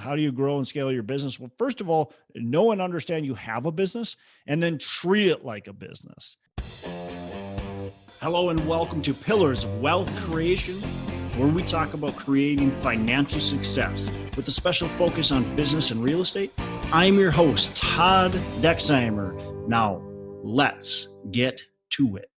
how do you grow and scale your business? Well, first of all, know and understand you have a business and then treat it like a business. Hello and welcome to Pillars of Wealth Creation, where we talk about creating financial success with a special focus on business and real estate. I'm your host, Todd Dexheimer. Now, let's get to it.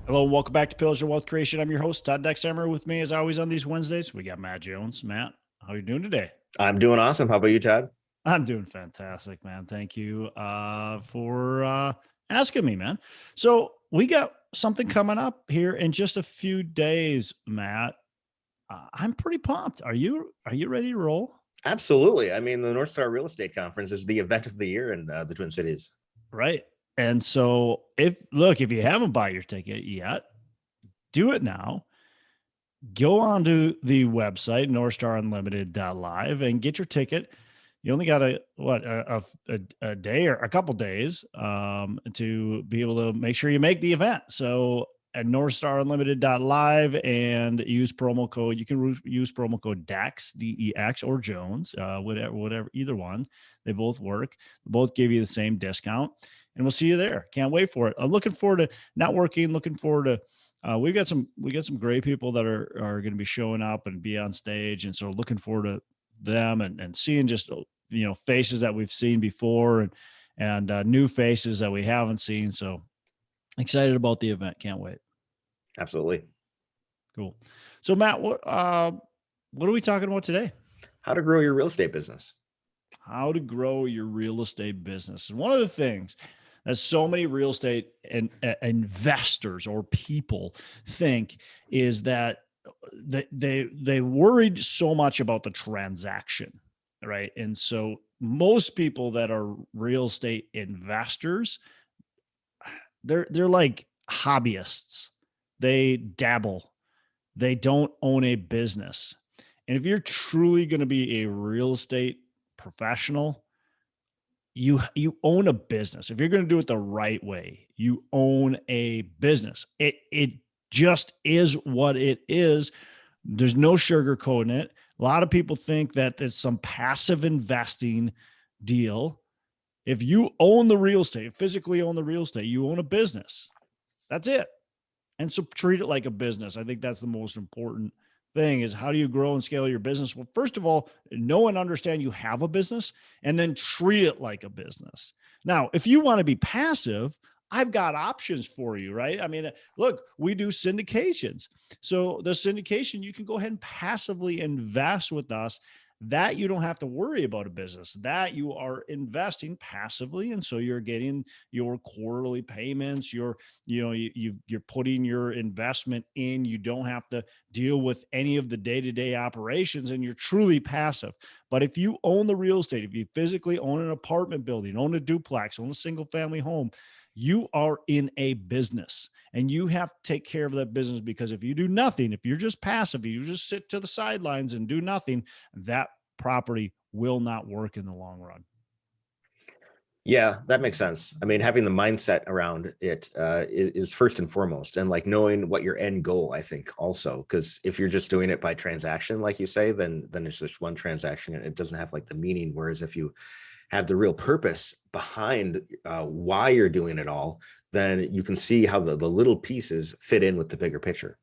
Hello and welcome back to Pillars of Wealth Creation. I'm your host, Todd Dexheimer. With me, as always, on these Wednesdays, we got Matt Jones. Matt, how are you doing today? I'm doing awesome. How about you, Todd? I'm doing fantastic, man. Thank you for asking me, man. So we got something coming up here in just a few days, Matt. I'm pretty pumped. Are you ready to roll? Absolutely. I mean, the North Star Real Estate Conference is the event of the year in the Twin Cities. Right. And so if you haven't bought your ticket yet, do it now. Go on to the website, northstarunlimited.live, and get your ticket. You only got a day or a couple days to be able to make sure you make the event. So at northstarunlimited.live and use promo code. You can use promo code DEX, DEX, or Jones, whatever, either one. They both work. They both give you the same discount, and we'll see you there. Can't wait for it. I'm looking forward to networking. Looking forward to. We got some great people that are going to be showing up and be on stage, and so looking forward to them and seeing just faces that we've seen before and new faces that we haven't seen. So excited about the event. Can't wait. Absolutely. Cool. So Matt, what are we talking about today? How to grow your real estate business. How to grow your real estate business. And one of the things that so many real estate investors or people think is that they worried so much about the transaction, right? And so most people that are real estate investors, they're like hobbyists. They dabble. They don't own a business. And if you're truly going to be a real estate professional, you own a business. If you're going to do it the right way, you own a business. It just is what it is. There's no sugarcoating it. A lot of people think that it's some passive investing deal. If you own the real estate, physically own the real estate, you own a business. That's it. And so treat it like a business. I think that's the most important thing is how do you grow and scale your business? Well, first of all, know and understand you have a business and then treat it like a business. Now, if you want to be passive, I've got options for you, right? I mean, look, we do syndications. So the syndication, you can go ahead and passively invest with us. That you don't have to worry about a business, that you are investing passively. And so you're getting your quarterly payments, you're putting your investment in, you don't have to deal with any of the day-to-day operations, and you're truly passive. But if you own the real estate, if you physically own an apartment building, own a duplex, own a single family home, you are in a business and you have to take care of that business, because if you do nothing, if you're just passive, you just sit to the sidelines and do nothing, that property will not work in the long run. Yeah, that makes sense. I mean, having the mindset around it is first and foremost, and like knowing what your end goal, I think also, because if you're just doing it by transaction, like you say, then it's just one transaction and it doesn't have like the meaning. Whereas if you have the real purpose behind why you're doing it all, then you can see how the little pieces fit in with the bigger picture.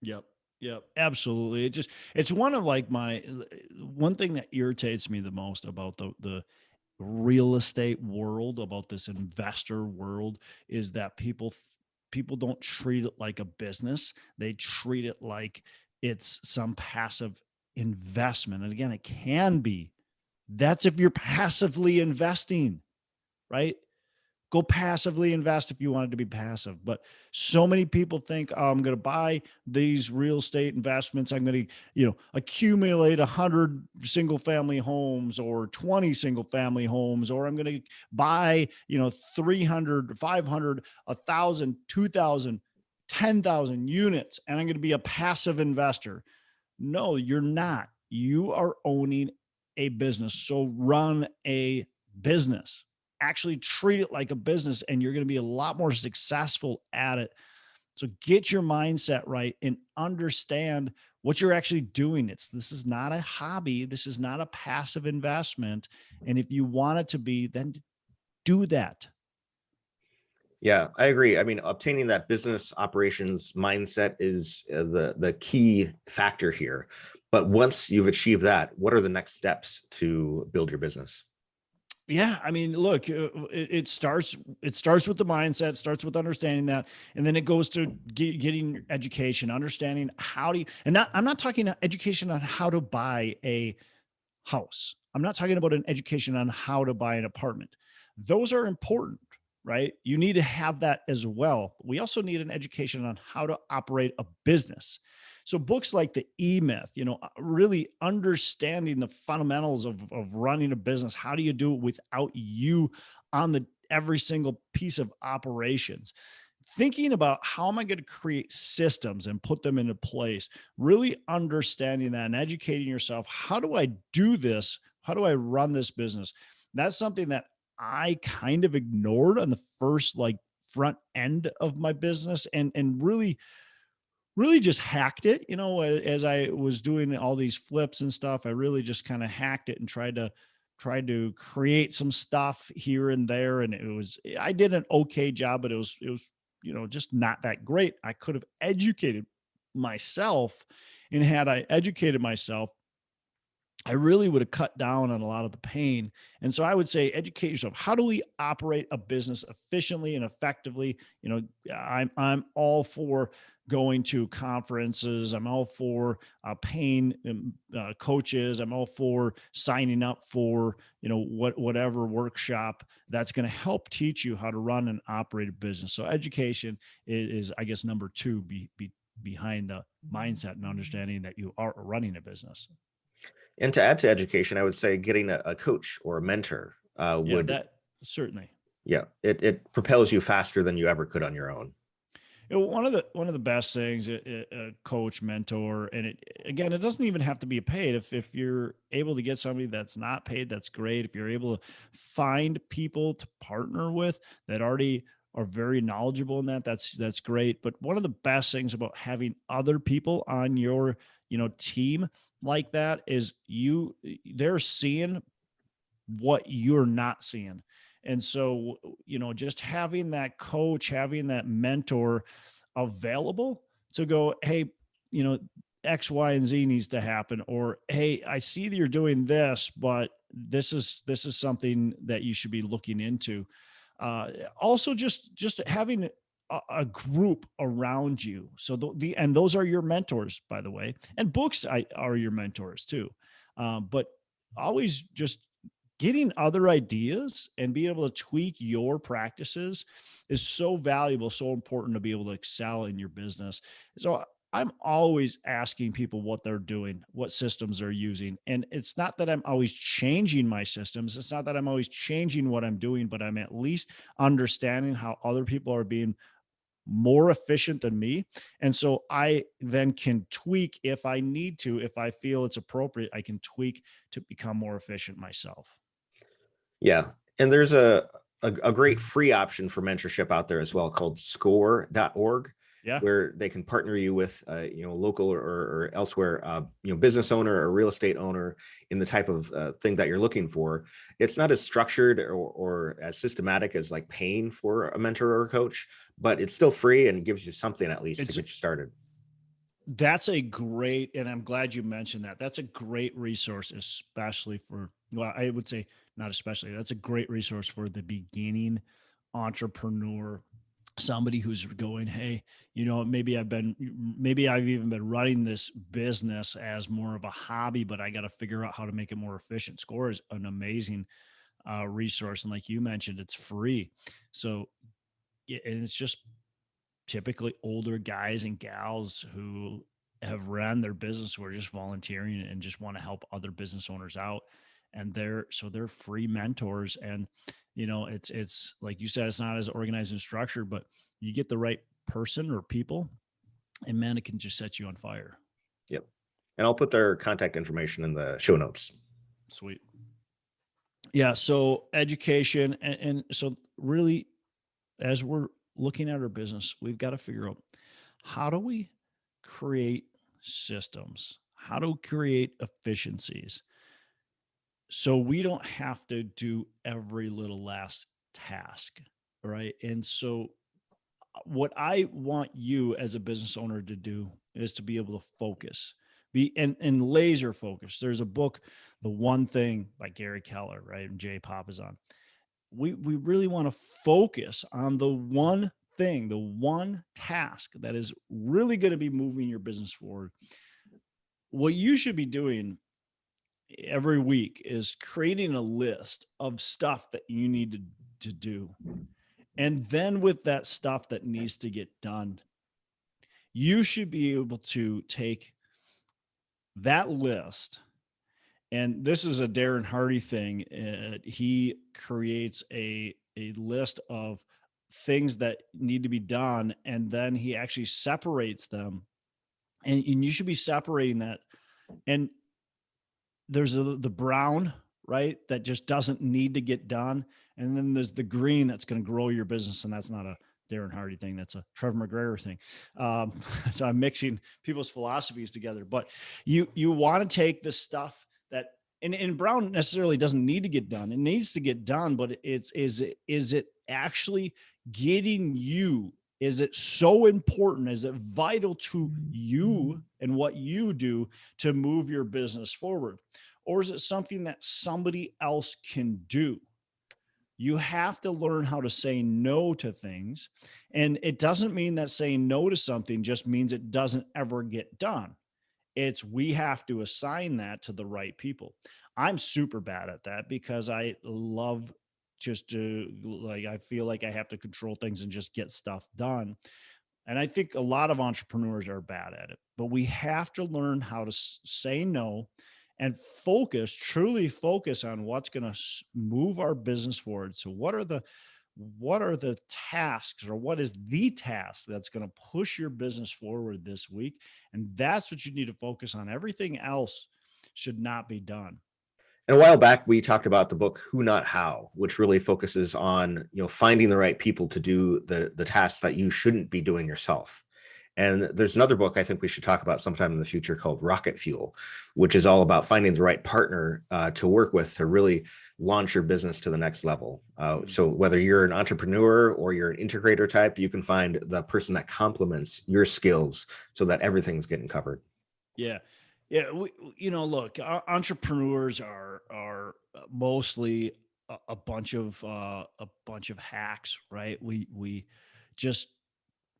Yep. Absolutely. It's one of like one thing that irritates me the most about the real estate world, about this investor world, is that people don't treat it like a business. They treat it like it's some passive investment. And again, it can be. That's if you're passively investing, right? Go passively invest if you want it to be passive. But so many people think, oh, I'm going to buy these real estate investments. I'm going to, accumulate 100 single family homes or 20 single family homes, or I'm going to buy, 300, 500, 1,000, 2,000, 10,000 units, and I'm going to be a passive investor. No, you're not. You are owning a business. So run a business. Actually treat it like a business, and you're going to be a lot more successful at it. So get your mindset right and understand what you're actually doing. This is not a hobby. This is not a passive investment. And if you want it to be, then do that. Yeah, I agree. I mean, obtaining that business operations mindset is the key factor here. But once you've achieved that, what are the next steps to build your business? Yeah, I mean, look, it starts with the mindset, starts with understanding that, and then it goes to getting education, understanding how do you, and not I'm not talking education on how to buy a house. I'm not talking about an education on how to buy an apartment. Those are important, right? You need to have that as well. We also need an education on how to operate a business. So books like the E Myth, really understanding the fundamentals of running a business. How do you do it without you on the every single piece of operations? Thinking about how am I going to create systems and put them into place, really understanding that and educating yourself. How do I do this? How do I run this business? That's something that I kind of ignored on the first like front end of my business, and really just hacked it. As I was doing all these flips and stuff, I really just kind of hacked it and tried to create some stuff here and there. And I did an okay job, but it was just not that great. I could have educated myself, and had I educated myself, I really would have cut down on a lot of the pain. And so I would say educate yourself. How do we operate a business efficiently and effectively? I'm all for going to conferences. I'm all for paying coaches. I'm all for signing up for whatever workshop that's going to help teach you how to run and operate a business. So education is I guess number two behind the mindset and understanding that you are running a business. And to add to education, I would say getting a coach or a mentor Yeah, would, that certainly. yeah, it propels you faster than you ever could on your own. One of the best things, a coach, mentor, and again, it doesn't even have to be paid. If you're able to get somebody that's not paid, that's great. If you're able to find people to partner with that already are very knowledgeable in that, that's great. But one of the best things about having other people on your team like that is they're seeing what you're not seeing. And so, just having that coach, having that mentor available to go, hey, X, Y, and Z needs to happen, or hey, I see that you're doing this, but this is something that you should be looking into. Also, just having a group around you. So and those are your mentors, by the way, and books are your mentors too. But always just getting other ideas and being able to tweak your practices is so valuable, so important to be able to excel in your business. So I'm always asking people what they're doing, what systems they're using. And it's not that I'm always changing my systems. It's not that I'm always changing what I'm doing, but I'm at least understanding how other people are being more efficient than me. And so I then can tweak if I need to, if I feel it's appropriate, I can tweak to become more efficient myself. Yeah. And there's a great free option for mentorship out there as well called score.org, Yeah. where they can partner you with, local or elsewhere, business owner or real estate owner in the type of thing that you're looking for. It's not as structured or as systematic as like paying for a mentor or a coach, but it's still free and gives you something at least to It's get you started. That's a great, and I'm glad you mentioned that. That's a great resource, especially for, well, I would say not especially, that's a great resource for the beginning entrepreneur, somebody who's going, hey, maybe I've even been running this business as more of a hobby, but I got to figure out how to make it more efficient. Score is an amazing resource. And like you mentioned, it's free. So, yeah, and it's just typically older guys and gals who have ran their business who are just volunteering and just want to help other business owners out, and they're free mentors. And it's like you said, it's not as organized and structured, but you get the right person or people, and man, it can just set you on fire. Yep. And I'll put their contact information in the show notes. Sweet. Yeah, so education, and so really, as we're looking at our business, we've got to figure out, how do we create systems, how to create efficiencies, so we don't have to do every little last task, right? And so what I want you as a business owner to do is to be able to focus, be and laser focus. There's a book, The One Thing by Gary Keller, right? And Jay Pop is on. We really want to focus on the one thing, the one task that is really going to be moving your business forward. What you should be doing every week is creating a list of stuff that you need to do. And then with that stuff that needs to get done, you should be able to take that list. And this is a Darren Hardy thing. He creates a list of things that need to be done, and then he actually separates them. And you should be separating that. And there's the brown, right, that just doesn't need to get done. And then there's the green that's going to grow your business. And that's not a Darren Hardy thing. That's a Trevor McGregor thing. So I'm mixing people's philosophies together, but you want to take the stuff that, and brown necessarily doesn't need to get done. It needs to get done, but is it actually getting you? Is it so important? Is it vital to you and what you do to move your business forward? Or is it something that somebody else can do? You have to learn how to say no to things. And it doesn't mean that saying no to something just means it doesn't ever get done. We have to assign that to the right people. I'm super bad at that because I love just to, like, I feel like I have to control things and just get stuff done. And I think a lot of entrepreneurs are bad at it, but we have to learn how to say no and focus, truly focus on what's going to move our business forward. So what are the tasks, or what is the task that's going to push your business forward this week? And that's what you need to focus on. Everything else should not be done. And a while back, we talked about the book Who Not How, which really focuses on, finding the right people to do the tasks that you shouldn't be doing yourself. And there's another book I think we should talk about sometime in the future called Rocket Fuel, which is all about finding the right partner to work with to really launch your business to the next level. So whether you're an entrepreneur or you're an integrator type, you can find the person that complements your skills so that everything's getting covered. Yeah. Yeah. Look, entrepreneurs are mostly a bunch of hacks, right? Just,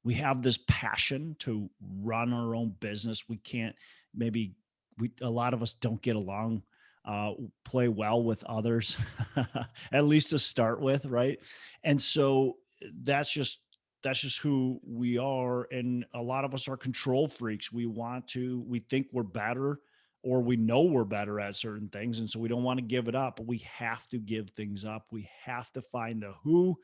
we have this passion to run our own business. We can't, maybe a lot of us don't get along, play well with others, at least to start with. Right. And so that's just who we are. And a lot of us are control freaks. We think we're better, or we know we're better at certain things. And so we don't want to give it up, but we have to give things up. We have to find the who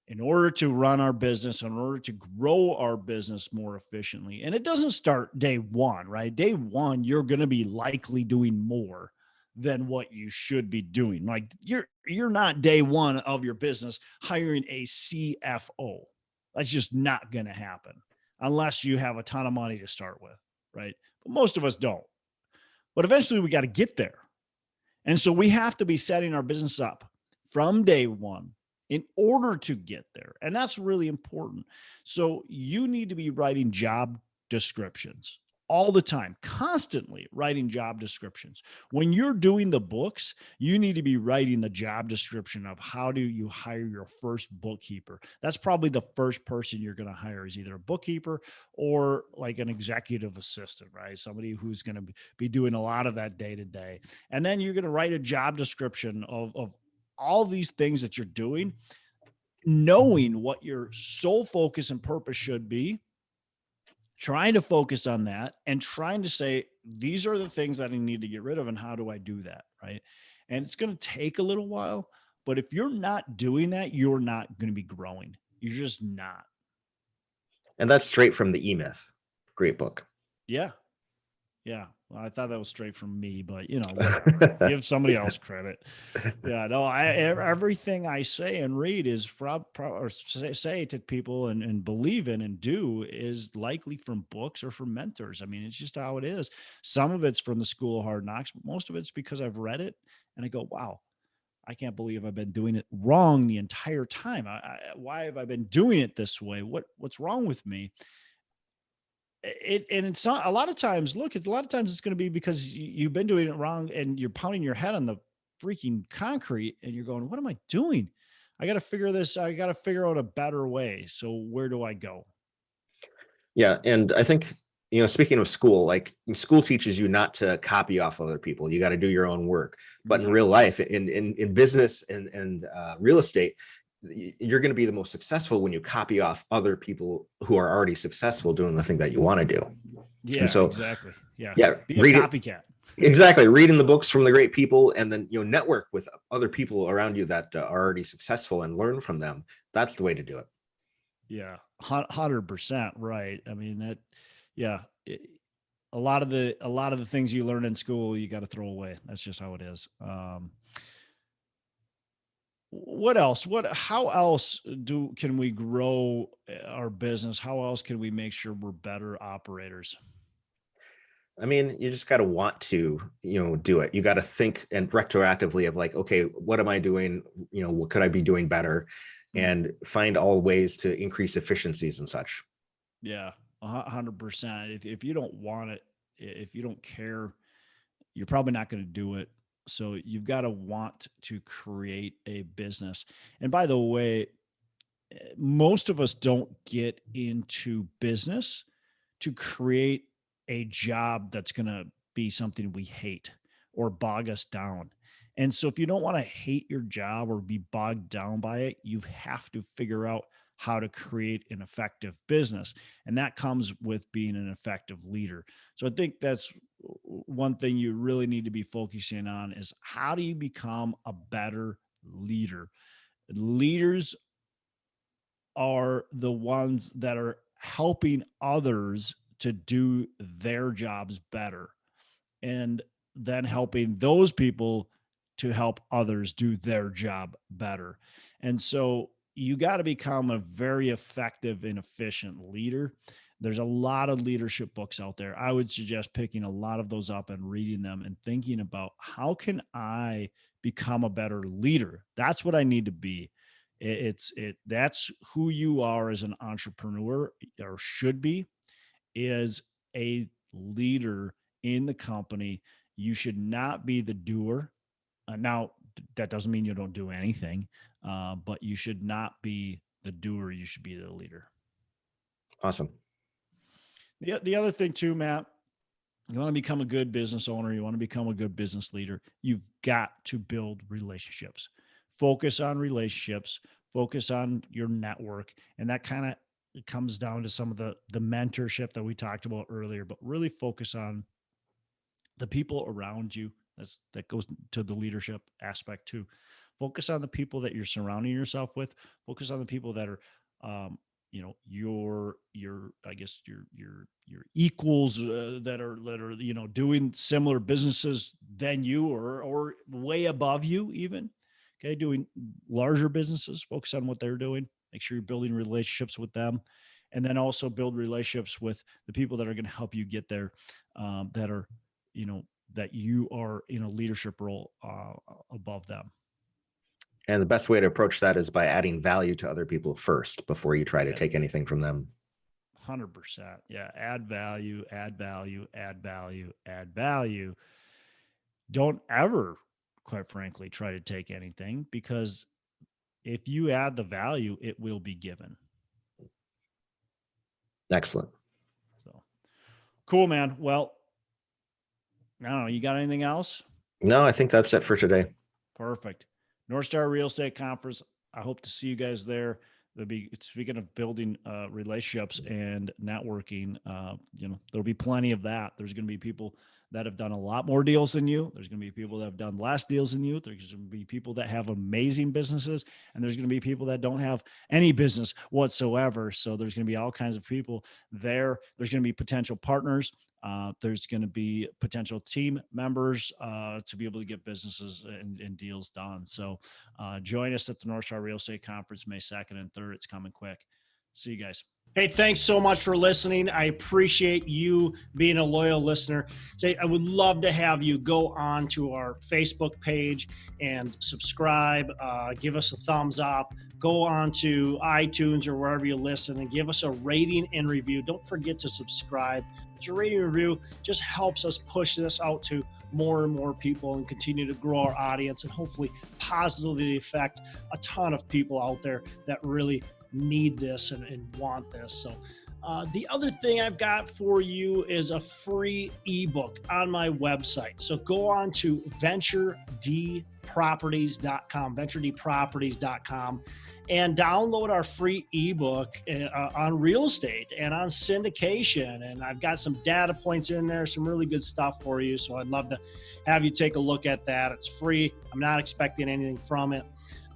in order to run our business, in order to grow our business more efficiently. And it doesn't start day one, right? Day one, you're going to be likely doing more than what you should be doing. Like you're not day one of your business hiring a CFO. That's just not going to happen unless you have a ton of money to start with, right? But most of us don't. But eventually we got to get there. And so we have to be setting our business up from day one in order to get there. And that's really important. So you need to be writing job descriptions all the time, constantly writing job descriptions. When you're doing the books, you need to be writing the job description of how do you hire your first bookkeeper. That's probably the first person you're going to hire, is either a bookkeeper or like an executive assistant, right? Somebody who's going to be doing a lot of that day to day. And then you're going to write a job description of all these things that you're doing, knowing what your sole focus and purpose should be, trying to focus on that, and trying to say, these are the things that I need to get rid of, and how do I do that? Right. And it's going to take a little while, but if you're not doing that, you're not going to be growing. You're just not. And that's straight from the E-Myth. Great book. Yeah. Yeah. Well, I thought that was straight from me, but whatever. Give somebody else credit. Yeah, no, everything I say and read is from or say to people and believe in and do is likely from books or from mentors. I mean, it's just how it is. Some of it's from the School of Hard Knocks, but most of it's because I've read it and I go, wow, I can't believe I've been doing it wrong the entire time. Why have I been doing it this way? What's wrong with me? And it's not a lot of times. Look, a lot of times it's going to be because you've been doing it wrong and you're pounding your head on the freaking concrete and you're going, "What am I doing? I got to figure this. I got to figure out a better way. So where do I go?" Yeah, and I think, speaking of school, like school teaches you not to copy off other people. You got to do your own work. But in Yeah, real life, in business and real estate, you're going to be the most successful when you copy off other people who are already successful doing the thing that you want to do. And yeah, so, exactly. Yeah, yeah, be a read it. copycat. Exactly. Reading the books from the great people, and then, network with other people around you that are already successful and learn from them. That's the way to do it. Yeah, 100% right. I mean that. Yeah, a lot of the things you learn in school you got to throw away. That's just how it is. What else? How else can we grow our business? How else can we make sure we're better operators? I mean, you just got to want to, do it. You got to think and retroactively of like, okay, what am I doing? What could I be doing better? Mm, And find all ways to increase efficiencies and such. yeah, 100%. If you don't want it, if you don't care, you're probably not going to do it. So you've got to want to create a business. And by the way, most of us don't get into business to create a job that's going to be something we hate or bog us down. And so, if you don't want to hate your job or be bogged down by it, you have to figure out how to create an effective business. And that comes with being an effective leader. So, I think that's one thing you really need to be focusing on is how do you become a better leader? Leaders are the ones that are helping others to do their jobs better and then helping those people to help others do their job better. And so you got to become a very effective and efficient leader. There's a lot of leadership books out there. I would suggest picking a lot of those up and reading them and thinking about how can I become a better leader? That's what I need to be. That's who you are as an entrepreneur or should be is a leader in the company. You should not be the doer. Now, that doesn't mean you don't do anything, but you should not be the doer. You should be the leader. Awesome. The other thing, too, Matt, you want to become a good business owner, you want to become a good business leader, you've got to build relationships. Focus on relationships, focus on your network. And that kind of comes down to some of the mentorship that we talked about earlier, but really focus on the people around you. That goes to the leadership aspect too. Focus on the people that you're surrounding yourself with. Focus on the people that are, your I guess your equals that are doing similar businesses than you or way above you even. Okay, doing larger businesses. Focus on what they're doing. Make sure you're building relationships with them, and then also build relationships with the people that are going to help you get there. That are you know that you are in a leadership role above them. And the best way to approach that is by adding value to other people first before you try to Yeah, take anything from them. 100%. Yeah, add value, add value, add value, add value. Don't ever, quite frankly, try to take anything because if you add the value, it will be given. Excellent. So cool, man. Well, I don't know. You got anything else? No, I think that's it for today. Perfect. North Star Real Estate Conference. I hope to see you guys there. There'll be, speaking of building relationships and networking, there'll be plenty of that. There's going to be people that have done a lot more deals than you. There's going to be people that have done less deals than you. There's going to be people that have amazing businesses, and there's going to be people that don't have any business whatsoever. So there's going to be all kinds of people there. There's going to be potential partners. There's going to be potential team members to be able to get businesses and deals done. So join us at the North Star Real Estate Conference, May 2nd and 3rd. It's coming quick. See you guys. Hey, thanks so much for listening. I appreciate you being a loyal listener. I would love to have you go on to our Facebook page and subscribe. Give us a thumbs up. Go on to iTunes or wherever you listen and give us a rating and review. Don't forget to subscribe. Your rating and review just helps us push this out to more and more people and continue to grow our audience and hopefully positively affect a ton of people out there that really need this and want this. So the other thing I've got for you is a free ebook on my website. So go on to venturedproperties.com, and download our free ebook on real estate and on syndication. And I've got some data points in there, some really good stuff for you. So I'd love to have you take a look at that. It's free. I'm not expecting anything from it.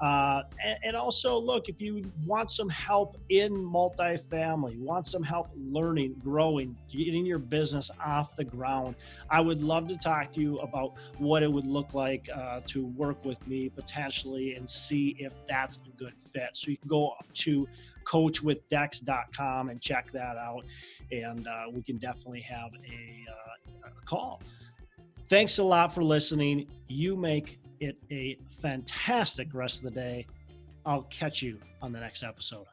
And also, look, if you want some help in multifamily, want some help learning, growing, getting your business off the ground, I would love to talk to you about what it would look like to work with me potentially and see if that's a good fit. So you can go to coachwithdex.com and check that out, and we can definitely have a call. Thanks a lot for listening. You make it a fantastic rest of the day. I'll catch you on the next episode.